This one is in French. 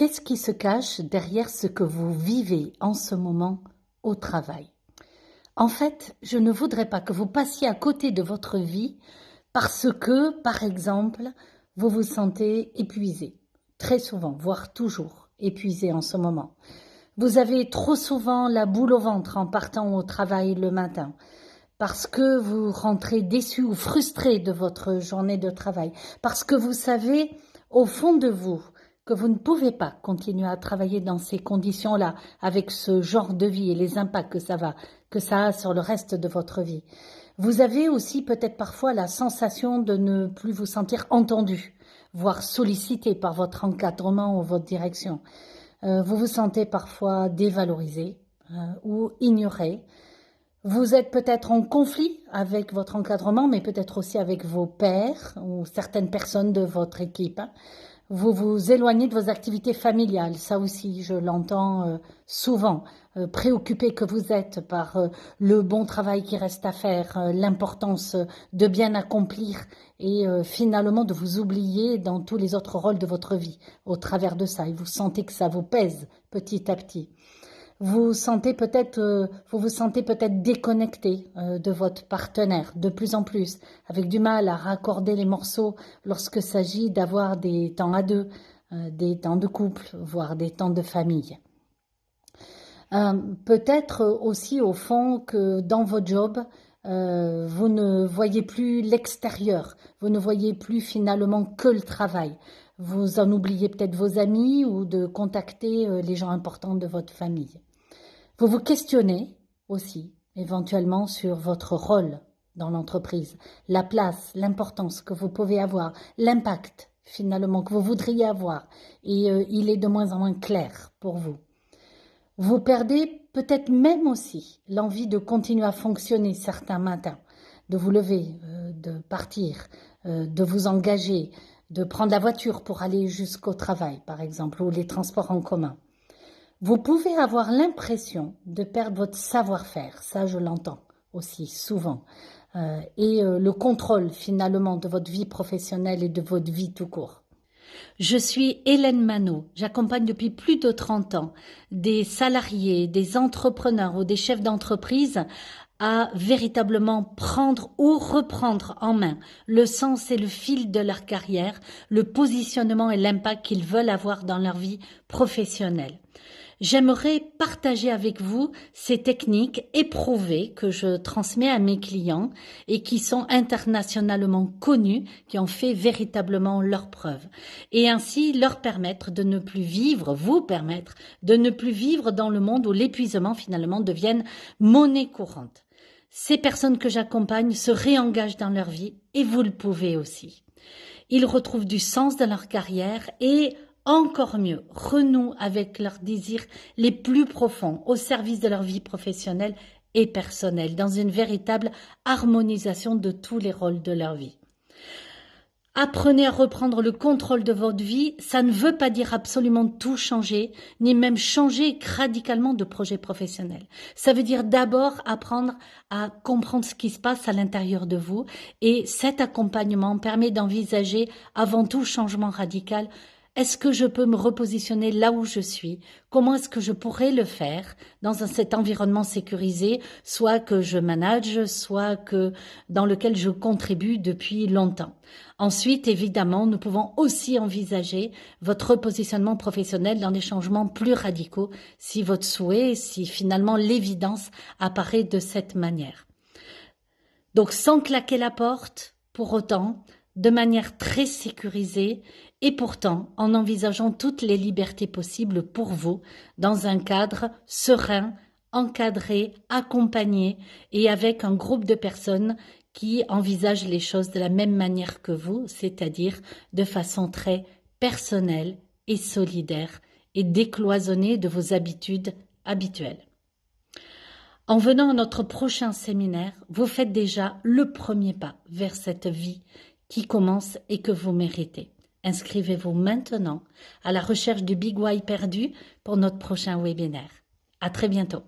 Qu'est-ce qui se cache derrière ce que vous vivez en ce moment au travail? En fait, je ne voudrais pas que vous passiez à côté de votre vie parce que, par exemple, vous vous sentez épuisé. Très souvent, voire toujours épuisé en ce moment. Vous avez trop souvent la boule au ventre en partant au travail le matin parce que vous rentrez déçu ou frustré de votre journée de travail, parce que vous savez au fond de vous que vous ne pouvez pas continuer à travailler dans ces conditions-là, avec ce genre de vie et les impacts que ça a sur le reste de votre vie. Vous avez aussi peut-être parfois la sensation de ne plus vous sentir entendu, voire sollicité par votre encadrement ou votre direction. Vous vous sentez parfois dévalorisé ou ignoré. Vous êtes peut-être en conflit avec votre encadrement, mais peut-être aussi avec vos pairs ou certaines personnes de votre équipe. Vous vous éloignez de vos activités familiales, ça aussi je l'entends souvent, préoccupé que vous êtes par le bon travail qui reste à faire, l'importance de bien accomplir et finalement de vous oublier dans tous les autres rôles de votre vie au travers de ça, et vous sentez que ça vous pèse petit à petit. Vous vous sentez peut-être déconnecté de votre partenaire de plus en plus, avec du mal à raccorder les morceaux lorsque s'agit d'avoir des temps à deux, des temps de couple, voire des temps de famille. Peut-être aussi au fond que dans votre job, vous ne voyez plus l'extérieur, vous ne voyez plus finalement que le travail. Vous en oubliez peut-être vos amis ou de contacter les gens importants de votre famille. Vous vous questionnez aussi, éventuellement, sur votre rôle dans l'entreprise, la place, l'importance que vous pouvez avoir, l'impact, finalement, que vous voudriez avoir. Et il est de moins en moins clair pour vous. Vous perdez peut-être même aussi l'envie de continuer à fonctionner certains matins, de vous lever, de partir, de vous engager, de prendre la voiture pour aller jusqu'au travail, par exemple, ou les transports en commun. Vous pouvez avoir l'impression de perdre votre savoir-faire, ça je l'entends aussi souvent, et le contrôle finalement de votre vie professionnelle et de votre vie tout court. Je suis Hélène Manot, j'accompagne depuis plus de 30 ans des salariés, des entrepreneurs ou des chefs d'entreprise à véritablement prendre ou reprendre en main le sens et le fil de leur carrière, le positionnement et l'impact qu'ils veulent avoir dans leur vie professionnelle. J'aimerais partager avec vous ces techniques éprouvées que je transmets à mes clients et qui sont internationalement connues, qui ont fait véritablement leurs preuves. Et ainsi leur permettre de ne plus vivre, vous permettre de ne plus vivre dans le monde où l'épuisement finalement devienne monnaie courante. Ces personnes que j'accompagne se réengagent dans leur vie et vous le pouvez aussi. Ils retrouvent du sens dans leur carrière et encore mieux, renouent avec leurs désirs les plus profonds au service de leur vie professionnelle et personnelle, dans une véritable harmonisation de tous les rôles de leur vie. Apprenez à reprendre le contrôle de votre vie, ça ne veut pas dire absolument tout changer, ni même changer radicalement de projet professionnel. Ça veut dire d'abord apprendre à comprendre ce qui se passe à l'intérieur de vous, et cet accompagnement permet d'envisager avant tout changement radical. Est-ce que je peux me repositionner là où je suis? Comment est-ce que je pourrais le faire dans cet environnement sécurisé, soit que je manage, soit que dans lequel je contribue depuis longtemps? Ensuite, évidemment, nous pouvons aussi envisager votre repositionnement professionnel dans des changements plus radicaux, si votre souhait, si finalement l'évidence apparaît de cette manière. Donc, sans claquer la porte, pour autant, de manière très sécurisée et pourtant en envisageant toutes les libertés possibles pour vous dans un cadre serein, encadré, accompagné et avec un groupe de personnes qui envisagent les choses de la même manière que vous, c'est-à-dire de façon très personnelle et solidaire et décloisonnée de vos habitudes habituelles. En venant à notre prochain séminaire, vous faites déjà le premier pas vers cette vie qui commence et que vous méritez. Inscrivez-vous maintenant à la recherche du Big Why perdu pour notre prochain webinaire. À très bientôt.